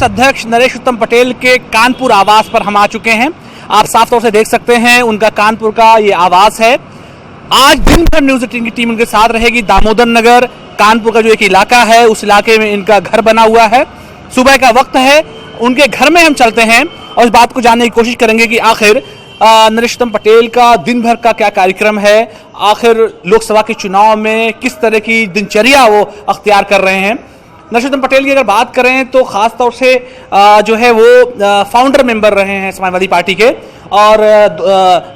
अध्यक्ष नरेश उत्तम पटेल के कानपुर आवास पर हम आ चुके हैं। आप साफ तौर से देश सकते हैं उनका कानपुर का ये आवास है। आज दिन भर न्यूज़ 18 की टीम उनके साथ रहेगी। दामोदर नगर कानपुर का जो एक इलाका है उस इलाके में इनका घर बना हुआ है। सुबह का वक्त है, उनके घर में हम चलते हैं और इस बात को जानने की कोशिश करेंगे कि आखिर नरेश उत्तम पटेल का दिन भर का क्या कार्यक्रम है, आखिर लोकसभा के चुनाव में किस तरह की दिनचर्या वो अख्तियार कर रहे हैं। नरेश उत्तम पटेल की अगर बात करें तो खास तौर से जो है वो फाउंडर मेंबर रहे हैं समाजवादी पार्टी के और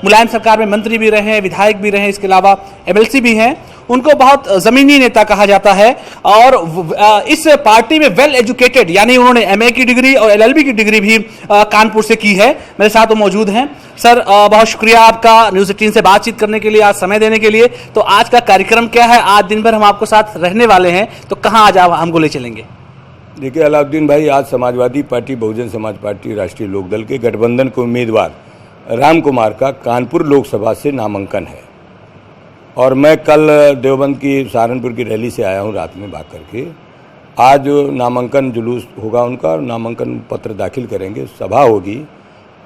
मुलायम सरकार में मंत्री भी रहे हैं, विधायक भी रहे हैं, इसके अलावा एमएलसी भी हैं। उनको बहुत ज़मीनी नेता कहा जाता है और इस पार्टी में वेल एजुकेटेड यानी उन्होंने एमए की डिग्री और एलएलबी की डिग्री भी कानपुर से की है। मेरे साथ वो मौजूद हैं। सर बहुत शुक्रिया आपका न्यूज़ 18 से बातचीत करने के लिए, आज समय देने के लिए। तो आज का कार्यक्रम क्या है? आज दिन भर हम आपको साथ रहने वाले हैं, तो कहाँ आज आप हमको ले चलेंगे? देखिए अलाउद्दीन भाई, आज समाजवादी पार्टी, बहुजन समाज पार्टी, राष्ट्रीय लोकदल के गठबंधन के उम्मीदवार राम कुमार का कानपुर लोकसभा से नामांकन है और मैं कल देवबंद की सहारनपुर की रैली से आया हूं रात में भाग करके। आज नामांकन जुलूस होगा उनका और नामांकन पत्र दाखिल करेंगे, सभा होगी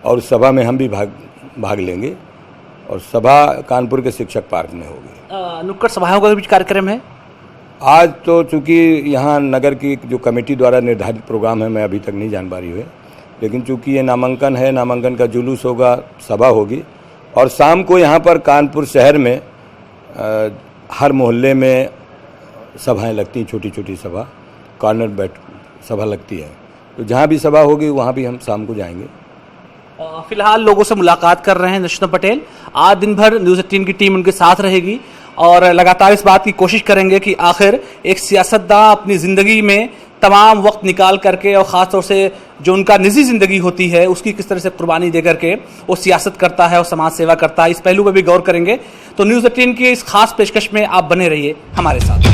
और सभा में हम भी भाग लेंगे और सभा कानपुर के शिक्षक पार्क में होगी। नुक्कड़ सभाओं का भी कार्यक्रम है आज। तो चूँकि यहाँ नगर की जो कमेटी द्वारा निर्धारित प्रोग्राम है मैं अभी तक नहीं जान पा रही हुई, लेकिन चूँकि ये नामांकन है, नामांकन का जुलूस होगा, सभा होगी और शाम को यहाँ पर कानपुर शहर में हर मोहल्ले में सभाएं लगती हैं, छोटी छोटी सभा, कॉर्नर बैठ सभा लगती है। तो जहाँ भी सभा होगी वहाँ भी हम शाम को जाएंगे। फिलहाल लोगों से मुलाकात कर रहे हैं नरेश उत्तम पटेल। आज दिन भर न्यूज़ 18 की टीम उनके साथ रहेगी और लगातार इस बात की कोशिश करेंगे कि आखिर एक सियासतदान अपनी ज़िंदगी में तमाम वक्त निकाल करके और ख़ास तौर से जो उनका निजी ज़िंदगी होती है उसकी किस तरह से कुर्बानी दे करके वो सियासत करता है और समाज सेवा करता है, इस पहलू पर भी गौर करेंगे। तो न्यूज़ 18 की इस खास पेशकश में आप बने रहिए हमारे साथ।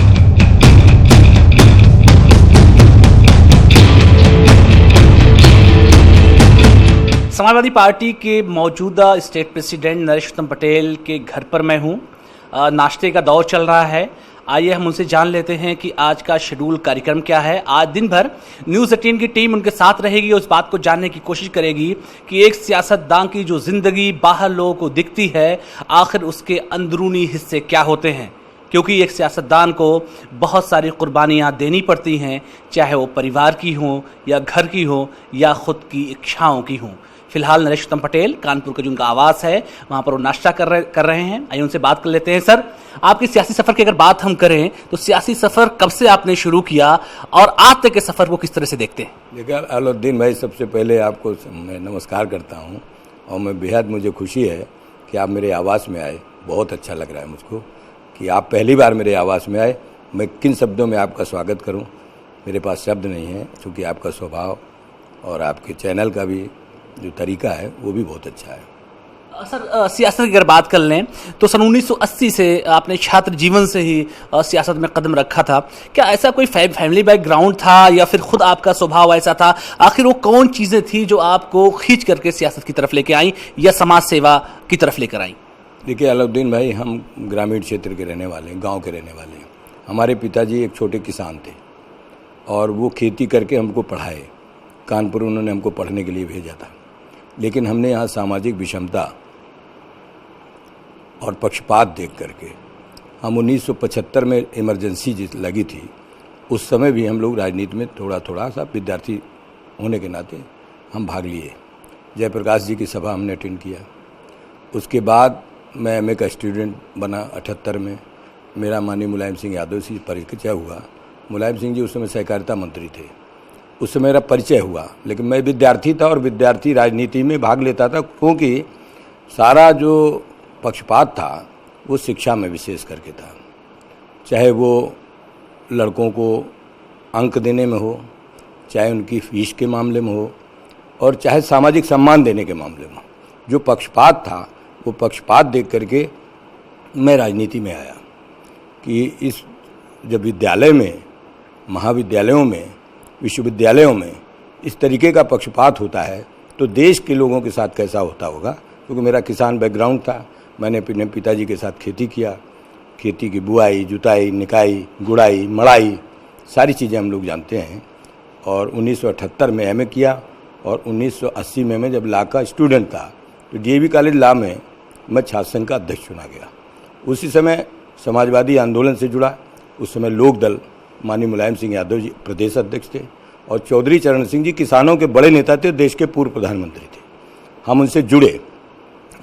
समाजवादी पार्टी के मौजूदा स्टेट प्रेसिडेंट नरेश उत्तम पटेल के घर पर मैं हूँ। नाश्ते का दौर चल रहा है। आइए हम उनसे जान लेते हैं कि आज का शेड्यूल कार्यक्रम क्या है। आज दिन भर न्यूज़ 18 की टीम उनके साथ रहेगी और उस बात को जानने की कोशिश करेगी कि एक सियासतदान की जो ज़िंदगी बाहर लोगों को दिखती है आखिर उसके अंदरूनी हिस्से क्या होते हैं, क्योंकि एक सियासतदान को बहुत सारी कुर्बानियाँ देनी पड़ती हैं, चाहे वो परिवार की हो या घर की हो या ख़ुद की इच्छाओं की हो। फिलहाल नरेश उत्तम पटेल कानपुर का जो उनका आवास है वहाँ पर वो नाश्ता कर रहे हैं। आइए उनसे बात कर लेते हैं। सर, आपकी सियासी सफ़र की अगर बात हम करें तो सियासी सफ़र कब से आपने शुरू किया और आज तक के सफ़र को किस तरह से देखते हैं? देखिए अलाउद्दीन भाई, सबसे पहले आपको मैं नमस्कार करता हूँ और मैं बेहद मुझे खुशी है कि आप मेरे आवास में आए। बहुत अच्छा लग रहा है मुझको कि आप पहली बार मेरे आवास में आए। मैं किन शब्दों में आपका स्वागत करूँ, मेरे पास शब्द नहीं है, क्योंकि आपका स्वभाव और आपके चैनल का भी जो तरीका है वो भी बहुत अच्छा है। सर, सियासत की अगर बात कर लें तो सन 1980 से आपने छात्र जीवन से ही सियासत में कदम रखा था। क्या ऐसा कोई फैमिली बैकग्राउंड था या फिर खुद आपका स्वभाव ऐसा था? आखिर वो कौन चीज़ें थी जो आपको खींच करके सियासत की तरफ लेके आई या समाज सेवा की तरफ लेकर आई? देखिए अलाउद्दीन भाई, हम ग्रामीण क्षेत्र के रहने वाले हैं, गाँव के रहने वाले हैं। हमारे पिताजी एक छोटे किसान थे और वो खेती करके हमको पढ़ाए। कानपुर उन्होंने हमको पढ़ने के लिए भेजा था, लेकिन हमने यहाँ सामाजिक विषमता और पक्षपात देख करके हम 1975 में इमरजेंसी जिस लगी थी उस समय भी हम लोग राजनीति में थोड़ा सा विद्यार्थी होने के नाते हम भाग लिए। जयप्रकाश जी की सभा हमने अटेंड किया। उसके बाद मैं एमए का स्टूडेंट बना 78 में। मेरा माननीय मुलायम सिंह यादव से परिचय हुआ। मुलायम सिंह जी उस समय सहकारिता मंत्री थे, उससे मेरा परिचय हुआ। लेकिन मैं विद्यार्थी था और विद्यार्थी राजनीति में भाग लेता था, क्योंकि सारा जो पक्षपात था वो शिक्षा में विशेष करके था। चाहे वो लड़कों को अंक देने में हो, चाहे उनकी फीस के मामले में हो और चाहे सामाजिक सम्मान देने के मामले में। जो पक्षपात था वो पक्षपात देख करके मैं राजनीति में आया कि इस जब विद्यालय में, महाविद्यालयों में, विश्वविद्यालयों में इस तरीके का पक्षपात होता है तो देश के लोगों के साथ कैसा होता होगा। क्योंकि मेरा किसान बैकग्राउंड था, मैंने अपने पिताजी के साथ खेती किया। खेती की बुआई, जुताई, निकाई, गुड़ाई, मड़ाई सारी चीज़ें हम लोग जानते हैं। और 1978 में एमए किया और 1980 में मैं जब लॉ का स्टूडेंट था तो डीएवी कॉलेज लॉ में मैं छात्र संघ का अध्यक्ष चुना गया। उसी समय समाजवादी आंदोलन से जुड़ा। उस समय लोक दल माननीय मुलायम सिंह यादव जी प्रदेश अध्यक्ष थे और चौधरी चरण सिंह जी किसानों के बड़े नेता थे, देश के पूर्व प्रधानमंत्री थे। हम उनसे जुड़े,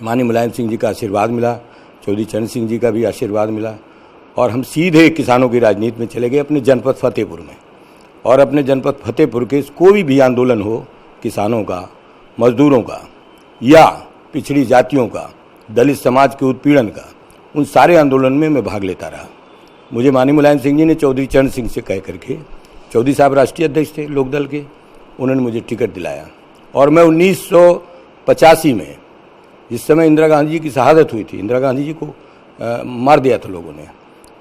माननीय मुलायम सिंह जी का आशीर्वाद मिला, चौधरी चरण सिंह जी का भी आशीर्वाद मिला और हम सीधे किसानों की राजनीति में चले गए अपने जनपद फतेहपुर में। और अपने जनपद फतेहपुर के कोई भी आंदोलन हो, किसानों का, मजदूरों का या पिछड़ी जातियों का, दलित समाज के उत्पीड़न का, उन सारे आंदोलन में मैं भाग लेता रहा। मुझे माननीय मुलायम सिंह जी ने चौधरी चरण सिंह से कह करके, चौधरी साहब राष्ट्रीय अध्यक्ष थे लोकदल के, उन्होंने मुझे टिकट दिलाया और मैं 1985 में, जिस समय इंदिरा गांधी जी की शहादत हुई थी, इंदिरा गांधी जी को मार दिया था लोगों ने,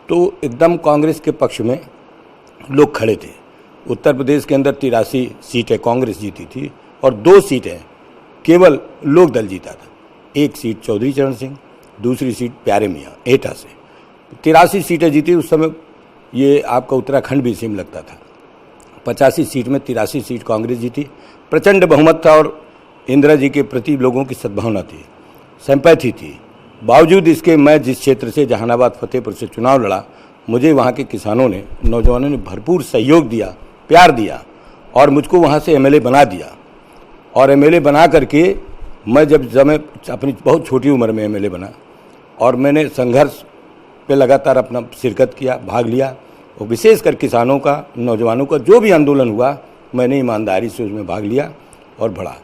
तो एकदम कांग्रेस के पक्ष में लोग खड़े थे। उत्तर प्रदेश के अंदर 83 सीटें कांग्रेस जीती थी और 2 सीटें केवल लोकदल जीता था। एक सीट चौधरी चरण सिंह, दूसरी सीट प्यारे मियाँ एटा से। 83 सीटें जीती। उस समय ये आपका उत्तराखंड भी सेम लगता था। 85 सीट में 83 सीट कांग्रेस जीती। प्रचंड बहुमत था और इंदिरा जी के प्रति लोगों की सद्भावना थी, सिंपैथी थी। बावजूद इसके मैं जिस क्षेत्र से जहानाबाद फतेहपुर से चुनाव लड़ा, मुझे वहाँ के किसानों ने, नौजवानों ने भरपूर सहयोग दिया, प्यार दिया और मुझको वहाँ से एमएलए बना दिया। और एमएलए बना करके मैं जब मैं अपनी बहुत छोटी उम्र में एमएलए बना और मैंने संघर्ष पे लगातार अपना शिरकत किया, भाग लिया और विशेषकर किसानों का, नौजवानों का जो भी आंदोलन हुआ, मैंने ईमानदारी से उसमें भाग लिया और बढ़ा।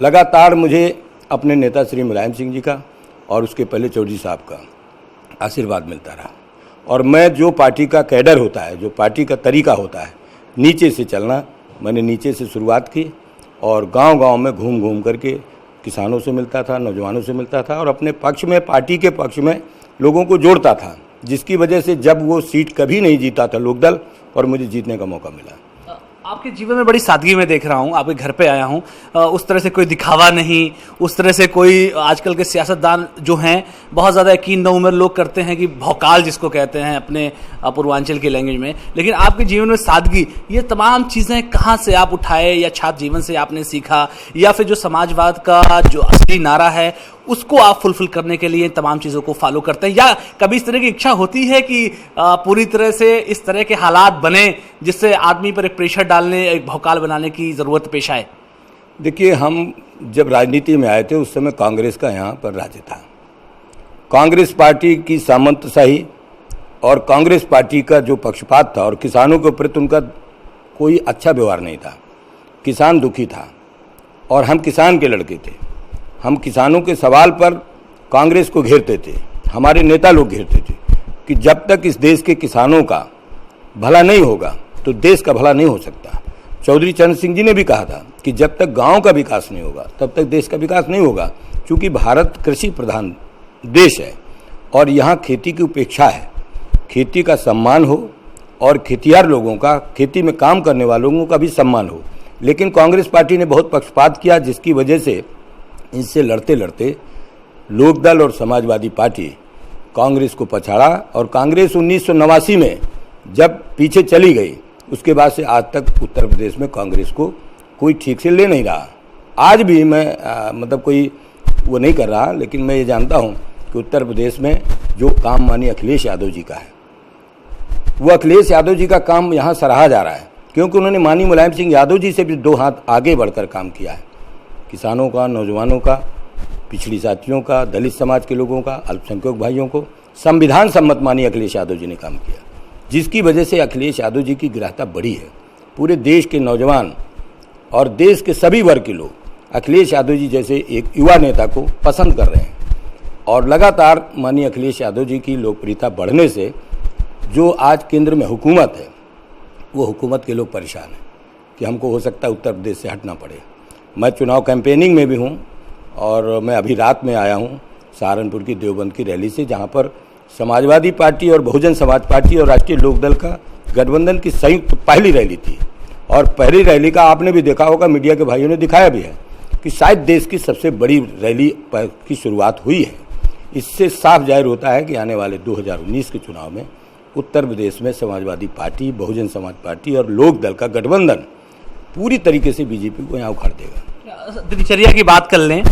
लगातार मुझे अपने नेता श्री मुलायम सिंह जी का और उसके पहले चौधरी साहब का आशीर्वाद मिलता रहा। और मैं जो पार्टी का कैडर होता है, जो पार्टी का तरीका होता है, नीचे से चलना, मैंने नीचे से शुरुआत की और गांव-गांव में घूम घूम करके किसानों से मिलता था, नौजवानों से मिलता था और अपने पक्ष में, पार्टी के पक्ष में लोगों को जोड़ता था, जिसकी वजह से जब वो सीट कभी नहीं जीता था लोकदल और मुझे जीतने का मौका मिला। आपके जीवन में बड़ी सादगी में देख रहा हूँ, आपके घर पे आया हूँ, उस तरह से कोई दिखावा नहीं, उस तरह से कोई, आजकल के सियासतदान जो हैं बहुत ज़्यादा यकीन उम्र लोग करते हैं कि भौकाल जिसको कहते हैं अपने पूर्वांचल की लैंग्वेज में, लेकिन आपके जीवन में सादगी, ये तमाम चीज़ें कहाँ से आप उठाए या छात्र जीवन से आपने सीखा या फिर जो समाजवाद का जो असली नारा है उसको आप फुलफिल करने के लिए तमाम चीज़ों को फॉलो करते हैं, या कभी इस तरह की इच्छा होती है कि पूरी तरह से इस तरह के हालात बने जिससे आदमी पर एक प्रेशर डालने, एक भौकाल बनाने की ज़रूरत पेश आए? देखिए, हम जब राजनीति में आए थे उस समय कांग्रेस का यहाँ पर राज्य था। कांग्रेस पार्टी की सामंतशाही और कांग्रेस पार्टी का जो पक्षपात था और किसानों के प्रति उनका कोई अच्छा व्यवहार नहीं था। किसान दुखी था और हम किसान के लड़के थे। हम किसानों के सवाल पर कांग्रेस को घेरते थे, हमारे नेता लोग घेरते थे कि जब तक इस देश के किसानों का भला नहीं होगा तो देश का भला नहीं हो सकता। चौधरी चरण सिंह जी ने भी कहा था कि जब तक गांव का विकास नहीं होगा तब तक देश का विकास नहीं होगा, क्योंकि भारत कृषि प्रधान देश है और यहाँ खेती की उपेक्षा है। खेती का सम्मान हो और खेतियार लोगों का, खेती में काम करने वालों का भी सम्मान हो। लेकिन कांग्रेस पार्टी ने बहुत पक्षपात किया, जिसकी वजह से इनसे लड़ते लड़ते लोकदल और समाजवादी पार्टी कांग्रेस को पछाड़ा और कांग्रेस 1989 में जब पीछे चली गई, उसके बाद से आज तक उत्तर प्रदेश में कांग्रेस को कोई ठीक से ले नहीं रहा। आज भी मैं मतलब कोई वो नहीं कर रहा, लेकिन मैं ये जानता हूँ कि उत्तर प्रदेश में जो काम माननीय अखिलेश यादव जी का है, वो अखिलेश यादव जी का काम यहाँ सराहा जा रहा है, क्योंकि उन्होंने माननीय मुलायम सिंह यादव जी से भी 2 हाथ आगे बढ़कर काम किया है। किसानों का, नौजवानों का, पिछड़ी जातियों का, दलित समाज के लोगों का, अल्पसंख्यक भाइयों को संविधान सम्मत माननीय अखिलेश यादव जी ने काम किया, जिसकी वजह से अखिलेश यादव जी की ग्राह्यता बढ़ी है। पूरे देश के नौजवान और देश के सभी वर्ग के लोग अखिलेश यादव जी जैसे एक युवा नेता को पसंद कर रहे हैं और लगातार माननीय अखिलेश यादव जी की लोकप्रियता बढ़ने से जो आज केंद्र में हुकूमत है, वो हुकूमत के लोग परेशान हैं कि हमको हो सकता है उत्तर प्रदेश से हटना पड़े। मैं चुनाव कैंपेनिंग में भी हूँ और मैं अभी रात में आया हूँ सहारनपुर की देवबंद की रैली से, जहाँ पर समाजवादी पार्टी और बहुजन समाज पार्टी और राष्ट्रीय लोकदल का गठबंधन की संयुक्त पहली रैली थी। और पहली रैली का आपने भी देखा होगा, मीडिया के भाइयों ने दिखाया भी है कि शायद देश की सबसे बड़ी रैली की शुरुआत हुई है। इससे साफ जाहिर होता है कि आने वाले 2019 के चुनाव में उत्तर प्रदेश में समाजवादी पार्टी, बहुजन समाज पार्टी और लोक दल का गठबंधन पूरी तरीके से बीजेपी को यहाँ उखाड़ देगा। दिनचर्या की बात कर लें,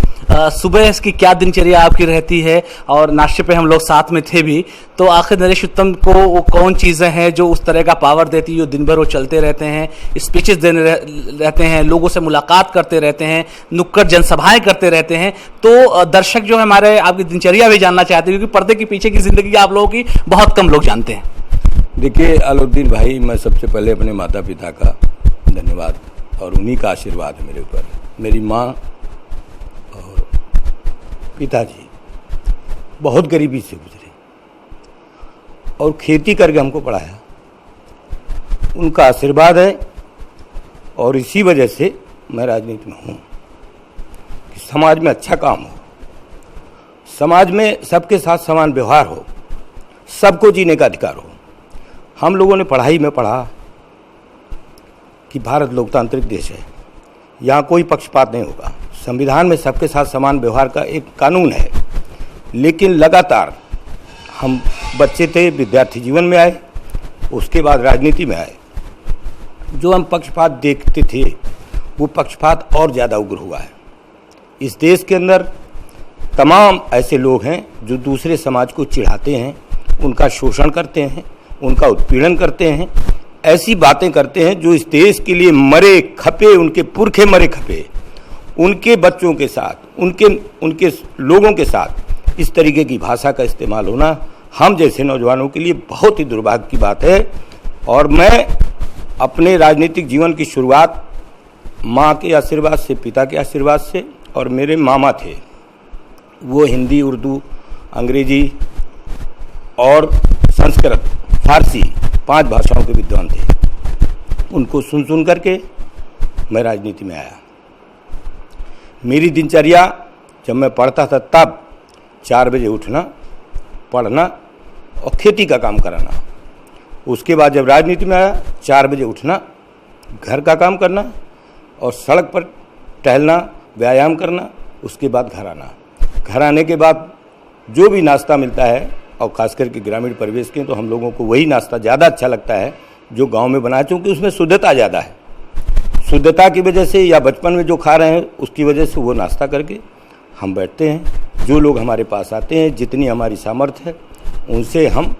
सुबह की क्या दिनचर्या आपकी रहती है? और नाश्ते पे हम लोग साथ में थे भी, तो आखिर नरेश उत्तम को वो कौन चीज़ें हैं जो उस तरह का पावर देती है, जो दिन भर वो चलते रहते हैं, स्पीचेस देने रहते हैं, लोगों से मुलाकात करते रहते हैं, नुक्कड़ जनसभाएं करते रहते हैं? तो दर्शक जो है हमारे आपकी दिनचर्या भी जानना चाहते हैं, क्योंकि पर्दे के पीछे की जिंदगी आप लोगों की बहुत कम लोग जानते हैं। देखिए अलाउद्दीन भाई, मैं सबसे पहले अपने माता पिता का धन्यवाद, और उन्हीं का आशीर्वाद है मेरे ऊपर। मेरी माँ और पिताजी बहुत गरीबी से गुजरे और खेती करके हमको पढ़ाया, उनका आशीर्वाद है। और इसी वजह से मैं राजनीति में हूँ कि समाज में अच्छा काम हो, समाज में सबके साथ समान व्यवहार हो, सबको जीने का अधिकार हो। हम लोगों ने पढ़ाई में पढ़ा कि भारत लोकतांत्रिक देश है, यहाँ कोई पक्षपात नहीं होगा, संविधान में सबके साथ समान व्यवहार का एक कानून है। लेकिन लगातार हम बच्चे थे, विद्यार्थी जीवन में आए, उसके बाद राजनीति में आए, जो हम पक्षपात देखते थे वो पक्षपात और ज़्यादा उग्र हुआ है। इस देश के अंदर तमाम ऐसे लोग हैं जो दूसरे समाज को चिढ़ाते हैं, उनका शोषण करते हैं, उनका उत्पीड़न करते हैं, ऐसी बातें करते हैं जो इस देश के लिए मरे खपे, उनके पुरखे मरे खपे, उनके बच्चों के साथ, उनके लोगों के साथ इस तरीके की भाषा का इस्तेमाल होना हम जैसे नौजवानों के लिए बहुत ही दुर्भाग्य की बात है। और मैं अपने राजनीतिक जीवन की शुरुआत माँ के आशीर्वाद से, पिता के आशीर्वाद से, और मेरे मामा थे, वो हिंदी, उर्दू, अंग्रेजी और संस्कृत, फारसी 5 भाषाओं के विद्वान थे। उनको सुन करके मैं राजनीति में आया। मेरी दिनचर्या जब मैं पढ़ता था तब 4 बजे उठना, पढ़ना और खेती का काम कराना। उसके बाद जब राजनीति में आया 4 बजे उठना, घर का काम करना और सड़क पर टहलना, व्यायाम करना, उसके बाद घर आना। घर आने के बाद जो भी नाश्ता मिलता है, और ख़ास करके ग्रामीण परिवेश के, तो हम लोगों को वही नाश्ता ज़्यादा अच्छा लगता है जो गांव में बनाया, क्योंकि उसमें शुद्धता ज़्यादा है। शुद्धता की वजह से या बचपन में जो खा रहे हैं उसकी वजह से वो नाश्ता करके हम बैठते हैं। जो लोग हमारे पास आते हैं, जितनी हमारी सामर्थ्य है उनसे हम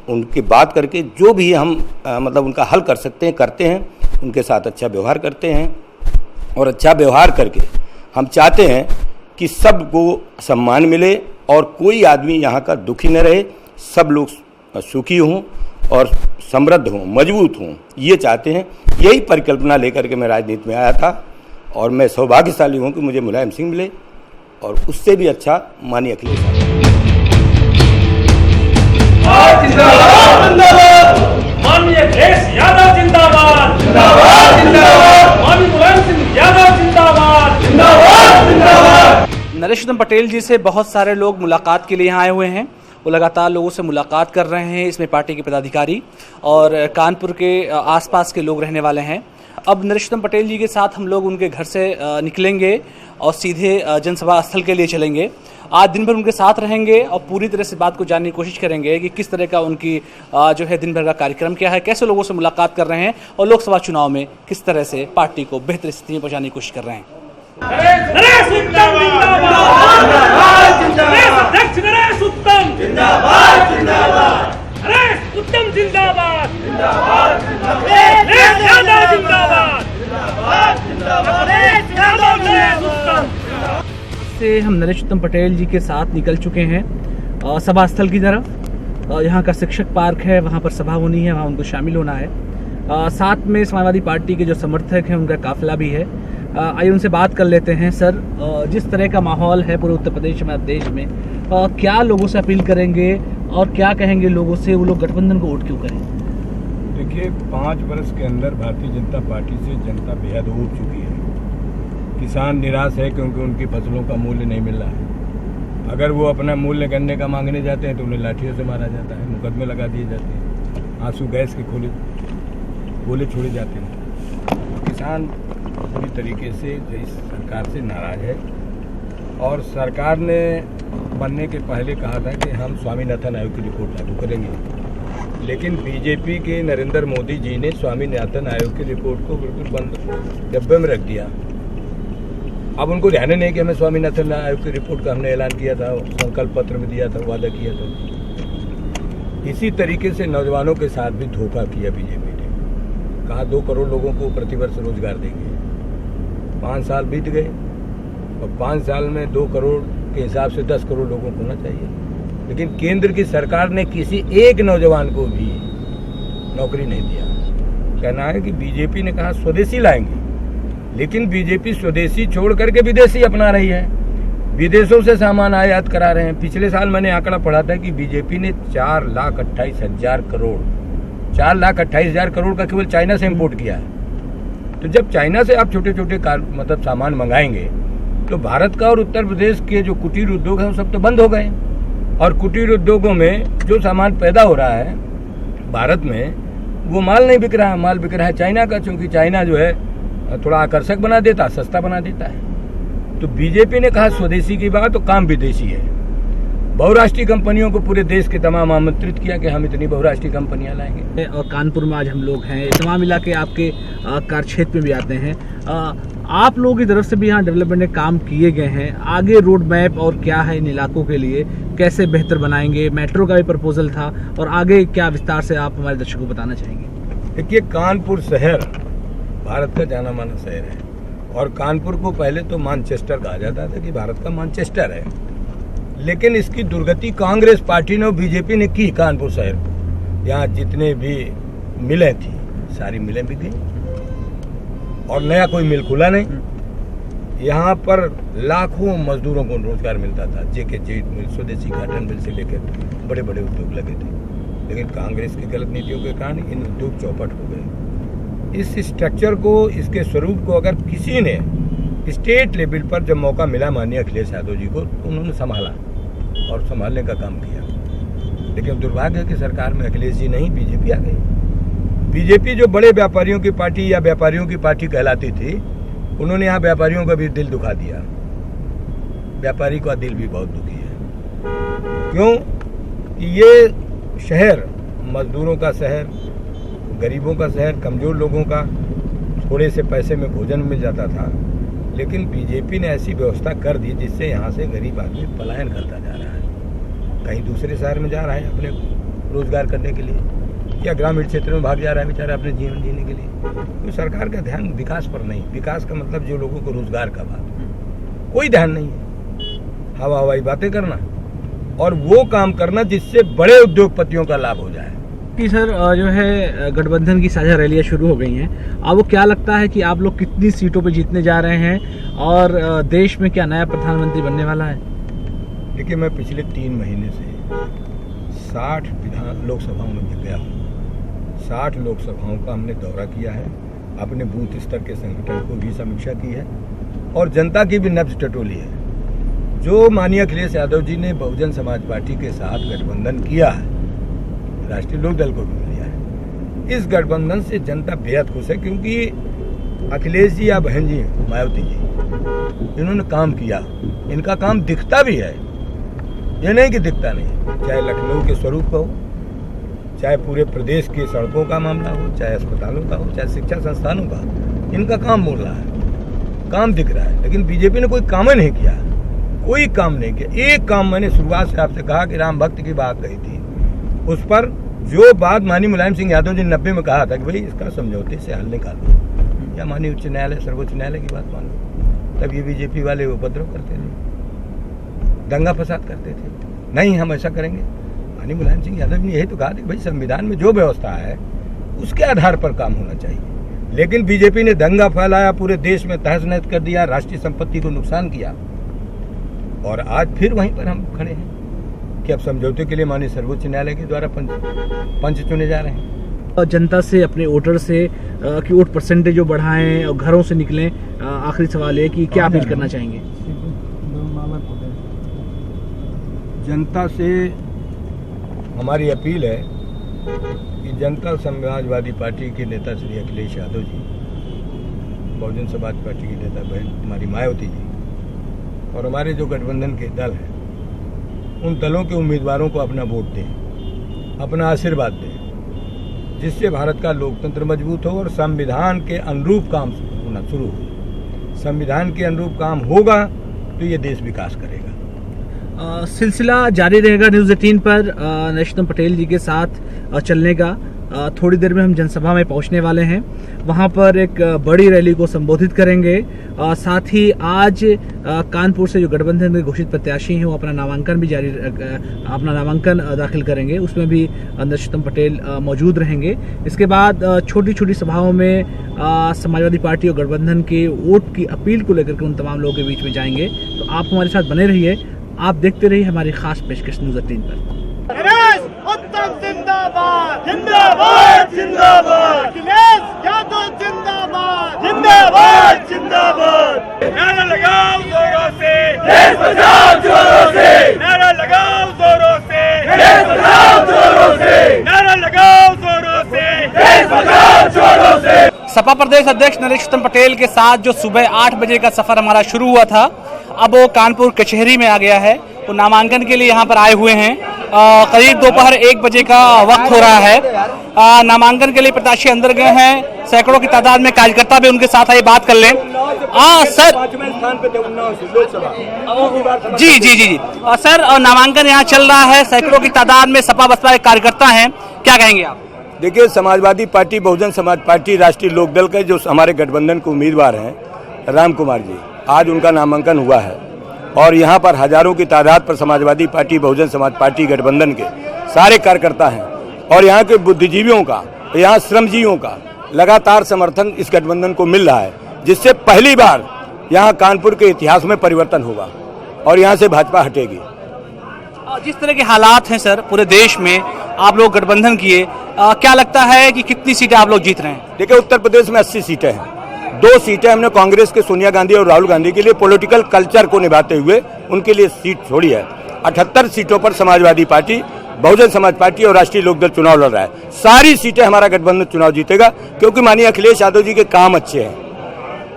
उनकी बात करके जो भी हम मतलब उनका हल कर सकते हैं करते हैं, उनके साथ अच्छा व्यवहार करते हैं। और अच्छा व्यवहार करके हम चाहते हैं कि सबको सम्मान मिले और कोई आदमी यहाँ का दुखी न रहे, सब लोग सुखी हों और समृद्ध हों, मजबूत हों, ये चाहते हैं। यही परिकल्पना लेकर के मैं राजनीति में आया था और मैं सौभाग्यशाली हूँ कि मुझे मुलायम सिंह मिले और उससे भी अच्छा माननीय अखिलेश यादव जिंदाबाद, माननीय मुलायम सिंह यादव जिंदाबाद। नरेश उत्तम पटेल जी से बहुत सारे लोग मुलाकात के लिए यहाँ आए हुए हैं। वो लगातार लोगों से मुलाकात कर रहे हैं, इसमें पार्टी के पदाधिकारी और कानपुर के आसपास के लोग रहने वाले हैं। अब नरेश उत्तम पटेल जी के साथ हम लोग उनके घर से निकलेंगे और सीधे जनसभा स्थल के लिए चलेंगे। आज दिन भर उनके साथ रहेंगे और पूरी तरह से बात को जानने की कोशिश करेंगे कि किस तरह का उनकी जो है दिन भर का कार्यक्रम क्या है, कैसे लोगों से मुलाकात कर रहे हैं और लोकसभा चुनाव में किस तरह से पार्टी को बेहतर स्थिति में पहुँचाने की कोशिश कर रहे हैं। नरेश उत्तम जिंदाबाद, नरेश उत्तम जिंदाबाद, नरेश यादव जिंदाबाद, नरेश यादव से हम नरेश उत्तम पटेल जी के साथ निकल चुके हैं सभा स्थल की तरफ। यहाँ का शिक्षक पार्क है, वहाँ पर सभा होनी है, वहाँ उनको शामिल होना है। साथ में समाजवादी पार्टी के जो समर्थक हैं उनका काफिला भी है। आइए उनसे बात कर लेते हैं। सर, जिस तरह का माहौल है पूरे उत्तर प्रदेश में, देश में, क्या लोगों से अपील करेंगे और क्या कहेंगे लोगों से, वो लोग गठबंधन को वोट क्यों करें? देखिए, 5 वर्ष के अंदर भारतीय जनता पार्टी से जनता बेहद ऊब चुकी है। किसान निराश है क्योंकि उनकी फसलों का मूल्य नहीं मिल रहा है। अगर वो अपना मूल्य करने का मांगने जाते हैं तो उन्हें लाठियों से मारा जाता है, मुकदमे लगा दिए जाते हैं, आंसू गैस के गोले छोड़े जाते हैं। किसान पूरी तरीके से इस सरकार से नाराज है और सरकार ने बनने के पहले कहा था कि हम स्वामीनाथन आयोग की रिपोर्ट लागू करेंगे। लेकिन बीजेपी के नरेंद्र मोदी जी ने स्वामीनाथन आयोग की रिपोर्ट को बिल्कुल बंद डब्बे में रख दिया। अब उनको ध्यान नहीं कि हमें स्वामीनाथन आयोग की रिपोर्ट का हमने ऐलान किया था, संकल्प पत्र में दिया था, वादा किया था। इसी तरीके से नौजवानों के साथ भी धोखा किया बीजेपी ने। कहा 2 करोड़ लोगों को प्रतिवर्ष रोजगार देंगे। 5 साल बीत गए और 5 साल में 2 करोड़ के हिसाब से 10 करोड़ लोगों को होना चाहिए, लेकिन केंद्र की सरकार ने किसी एक नौजवान को भी नौकरी नहीं दिया। कहना है कि बीजेपी ने कहा स्वदेशी लाएंगे, लेकिन बीजेपी स्वदेशी छोड़ करके विदेशी अपना रही है, विदेशों से सामान आयात करा रहे हैं। पिछले साल मैंने आंकड़ा पढ़ा था कि बीजेपी ने 4,28,000 करोड़ 4,28,000 करोड़ का केवल चाइना से इंपोर्ट किया है। तो जब चाइना से आप छोटे छोटे मतलब सामान मंगाएंगे तो भारत का और उत्तर प्रदेश के जो कुटीर उद्योग हैं वो सब तो बंद हो गए। और कुटीर उद्योगों में जो सामान पैदा हो रहा है भारत में, वो माल नहीं बिक रहा है, माल बिक रहा है चाइना का, क्योंकि चाइना जो है थोड़ा आकर्षक बना देता, सस्ता बना देता है। तो बीजेपी ने कहा स्वदेशी की बात, तो काम विदेशी है। बहुराष्ट्रीय कंपनियों को पूरे देश के तमाम आमंत्रित किया कि हम इतनी बहुराष्ट्रीय कंपनियां लाएंगे। और कानपुर में आज हम लोग हैं, तमाम इलाके आपके कार्य क्षेत्र में भी आते हैं। आप लोगों की तरफ से भी यहाँ डेवलपमेंट के काम किए गए हैं। आगे रोड मैप और क्या है इन इलाकों के लिए, कैसे बेहतर बनाएंगे? मेट्रो का भी प्रपोजल था, और आगे क्या विस्तार से आप हमारे दर्शकों को बताना चाहेंगे? देखिए, कानपुर शहर भारत का जाना माना शहर है, और कानपुर को पहले तो मैनचेस्टर कहा जाता था कि भारत का मैनचेस्टर है। लेकिन इसकी दुर्गति कांग्रेस पार्टी ने और बीजेपी ने की कानपुर शहर को। यहाँ जितने भी मिलें थी सारी मिलें भी गई और नया कोई मिल खुला नहीं। यहाँ पर लाखों मजदूरों को रोजगार मिलता था। जेके जेट मिल, स्वदेशी कॉटन मिल से लेकर बड़े बड़े उद्योग लगे थे, लेकिन कांग्रेस की गलत नीतियों के कारण इन उद्योग चौपट हो गए। इस स्ट्रक्चर को, इसके स्वरूप को अगर किसी ने स्टेट लेवल पर जब मौका मिला माननीय अखिलेश यादव जी को, तो उन्होंने संभाला और संभालने का काम किया। लेकिन दुर्भाग्य है कि सरकार में अखिलेश जी नहीं, बीजेपी आ गई। बीजेपी जो बड़े व्यापारियों की पार्टी या व्यापारियों की पार्टी कहलाती थी, उन्होंने यहाँ व्यापारियों का भी दिल दुखा दिया। व्यापारी का दिल भी बहुत दुखी है। क्यों? ये शहर मजदूरों का शहर, गरीबों का शहर, कमजोर लोगों का थोड़े से पैसे में भोजन मिल जाता था। लेकिन बीजेपी ने ऐसी व्यवस्था कर दी जिससे यहाँ से गरीब आदमी पलायन करता जा रहा है, कहीं दूसरे शहर में जा रहा है अपने रोजगार करने के लिए, या ग्रामीण क्षेत्र में भाग जा रहा है बेचारा अपने जीवन जीने के लिए। तो सरकार का ध्यान विकास पर नहीं। विकास का मतलब जो लोगों को रोजगार का बात, कोई ध्यान नहीं है। हवा हवाई बातें करना और वो काम करना जिससे बड़े उद्योगपतियों का लाभ हो जाए। कि सर जो है गठबंधन की साझा रैलियां शुरू हो गई हैं। अब वो क्या लगता है कि आप लोग कितनी सीटों पे जीतने जा रहे हैं, और देश में क्या नया प्रधानमंत्री बनने वाला है? देखिए, मैं पिछले 3 महीने से 60 लोकसभाओं में गया हूँ। 60 लोकसभाओं का हमने दौरा किया है, अपने बूथ स्तर के संगठन को भी समीक्षा की है और जनता की भी नब्ज टटोली है। जो माननीय अखिलेश यादव जी ने बहुजन समाज पार्टी के साथ गठबंधन किया है, राष्ट्रीय लोक दल को भी मिला है, इस गठबंधन से जनता बेहद खुश है। क्योंकि अखिलेश जी या बहन जी मायावती जी, इन्होंने काम किया, इनका काम दिखता भी है, ये नहीं कि दिखता नहीं। चाहे लखनऊ के स्वरूप का हो, चाहे पूरे प्रदेश के सड़कों का मामला हो, चाहे अस्पतालों का हो, चाहे शिक्षा संस्थानों का, इनका काम बोल रहा है, काम दिख रहा है। लेकिन बीजेपी ने कोई काम ही नहीं किया, कोई काम नहीं किया। एक काम मैंने शुरुआत से आपसे कहा कि राम भक्त की बात कही थी, उस पर जो बात माननीय मुलायम सिंह यादव जी ने 90 में कहा था कि भाई इसका समझौते से हल निकालो, या माननीय उच्च न्यायालय सर्वोच्च न्यायालय की बात मान लो, तब ये बीजेपी वाले उपद्रव करते थे, दंगा फसाद करते थे। नहीं, हम ऐसा करेंगे। माननीय मुलायम सिंह यादव जी ने यही तो कहा था भाई संविधान में जो व्यवस्था है उसके आधार पर काम होना चाहिए। लेकिन बीजेपी ने दंगा फैलाया, पूरे देश में तहस नहस कर दिया, राष्ट्रीय संपत्ति को नुकसान किया, और आज फिर वहीं पर हम खड़े हैं कि अब समझौते के लिए माननीय सर्वोच्च न्यायालय के द्वारा पंच चुने जा रहे हैं। जनता से, अपने वोटर से कि वोट परसेंटेज जो बढ़ाएं और घरों से निकलें, आखिरी सवाल है कि क्या अपील करना चाहेंगे? जनता से हमारी अपील है कि जनता समाजवादी पार्टी के नेता श्री अखिलेश यादव जी, बहुजन समाज पार्टी की नेता बहन हमारी मायावती जी, और हमारे जो गठबंधन के दल हैं, उन दलों के उम्मीदवारों को अपना वोट दें, अपना आशीर्वाद दें। जिससे भारत का लोकतंत्र मजबूत हो और संविधान के अनुरूप काम होना शुरू हो। संविधान के अनुरूप काम होगा तो ये देश विकास करेगा। सिलसिला जारी रहेगा न्यूज़ 18 पर नरेश पटेल जी के साथ चलने का। थोड़ी देर में हम जनसभा में पहुंचने वाले हैं, वहां पर एक बड़ी रैली को संबोधित करेंगे। साथ ही आज कानपुर से जो गठबंधन के घोषित प्रत्याशी हैं वो अपना नामांकन दाखिल करेंगे, उसमें भी नरेश पटेल मौजूद रहेंगे। इसके बाद छोटी छोटी सभाओं में समाजवादी पार्टी और गठबंधन के वोट की अपील को लेकर के उन तमाम लोगों के बीच में जाएंगे। तो आप हमारे साथ बने रहिए, आप देखते रहिए हमारी खास पेशकश न्यूज़ 18 पर। उत्तम जिंदाबाद जिंदाबाद जिंदाबाद, अखिलेश यादव जिंदाबाद जिंदाबाद जिंदाबाद। नारा लगाओ जोरों से, देश बचाओ जोरों से, नारा लगाओ जोरों से, देश बचाओ जोरों से, नारा लगाओ जोरों से, देश बचाओ जोरों से। सपा प्रदेश अध्यक्ष नरेश पटेल के साथ जो सुबह 8 बजे का सफर हमारा शुरू हुआ था, अब वो कानपुर कचहरी में आ गया है। वो नामांकन के लिए यहाँ पर आए हुए हैं। करीब दोपहर 1 बजे का वक्त हो रहा है। नामांकन के लिए प्रत्याशी अंदर गए हैं, सैकड़ों की तादाद में कार्यकर्ता भी उनके साथ आइए बात कर लें। सर जी जी जी जी सर, नामांकन यहाँ चल रहा है, सैकड़ों की तादाद में सपा बसपा के कार्यकर्ता हैं, क्या कहेंगे आप? देखिए, समाजवादी पार्टी, बहुजन समाज पार्टी, राष्ट्रीय लोकदल के जो हमारे गठबंधन के उम्मीदवार हैं राम कुमार जी, आज उनका नामांकन हुआ है और यहाँ पर हजारों की तादाद पर समाजवादी पार्टी, बहुजन समाज पार्टी, गठबंधन के सारे कार्यकर्ता हैं और यहाँ के बुद्धिजीवियों का, यहाँ श्रमजीवियों का लगातार समर्थन इस गठबंधन को मिल रहा है, जिससे पहली बार यहाँ कानपुर के इतिहास में परिवर्तन होगा और यहाँ से भाजपा हटेगी। जिस तरह के हालात हैं सर पूरे देश में, आप लोग गठबंधन किए, क्या लगता है कि कितनी सीटें आप लोग जीत रहे हैं? देखिए, उत्तर प्रदेश में 80 सीटें हैं। 2 सीटें हमने कांग्रेस के सोनिया गांधी और राहुल गांधी के लिए पॉलिटिकल कल्चर को निभाते हुए उनके लिए सीट छोड़ी है। 78 सीटों पर समाजवादी पार्टी, बहुजन समाज पार्टी और राष्ट्रीय लोकदल चुनाव लड़ रहा है। सारी सीटें हमारा गठबंधन चुनाव जीतेगा, क्योंकि माननीय अखिलेश यादव जी के काम अच्छे हैं।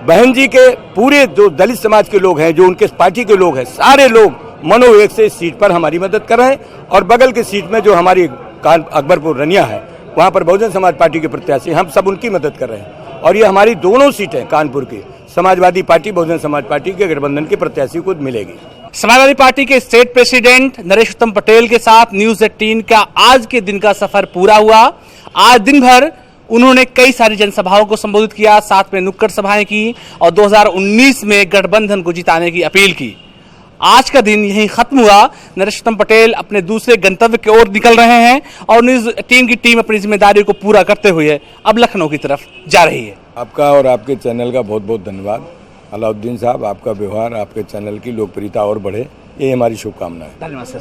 बहन जी के पूरे जो दलित समाज के लोग हैं, जो उनके पार्टी के लोग हैं, सारे लोग मनोवेग से इस सीट पर हमारी मदद कर रहे हैं। और बगल की सीट में जो हमारी अकबरपुर रनिया है, वहाँ पर बहुजन समाज पार्टी के प्रत्याशी, हम सब उनकी मदद कर रहे हैं। और ये हमारी दोनों सीटें कानपुर की समाजवादी पार्टी, बहुजन समाज पार्टी के गठबंधन के प्रत्याशी को मिलेगी। समाजवादी पार्टी के स्टेट प्रेसिडेंट नरेश पटेल के साथ न्यूज़ 18 का आज के दिन का सफर पूरा हुआ। आज दिन भर उन्होंने कई सारी जनसभाओं को संबोधित किया, साथ में नुक्कड़ सभाएं की और 2019 में गठबंधन को जिताने की अपील की। आज का दिन यहीं खत्म हुआ। नरेश पटेल अपने दूसरे गंतव्य की ओर निकल रहे हैं और न्यूज़ 18 की टीम अपनी जिम्मेदारी को पूरा करते हुए अब लखनऊ की तरफ जा रही है। आपका और आपके चैनल का बहुत बहुत धन्यवाद अलाउद्दीन साहब। आपका व्यवहार, आपके चैनल की लोकप्रियता और बढ़े, ये हमारी शुभकामना है। धन्यवाद सर।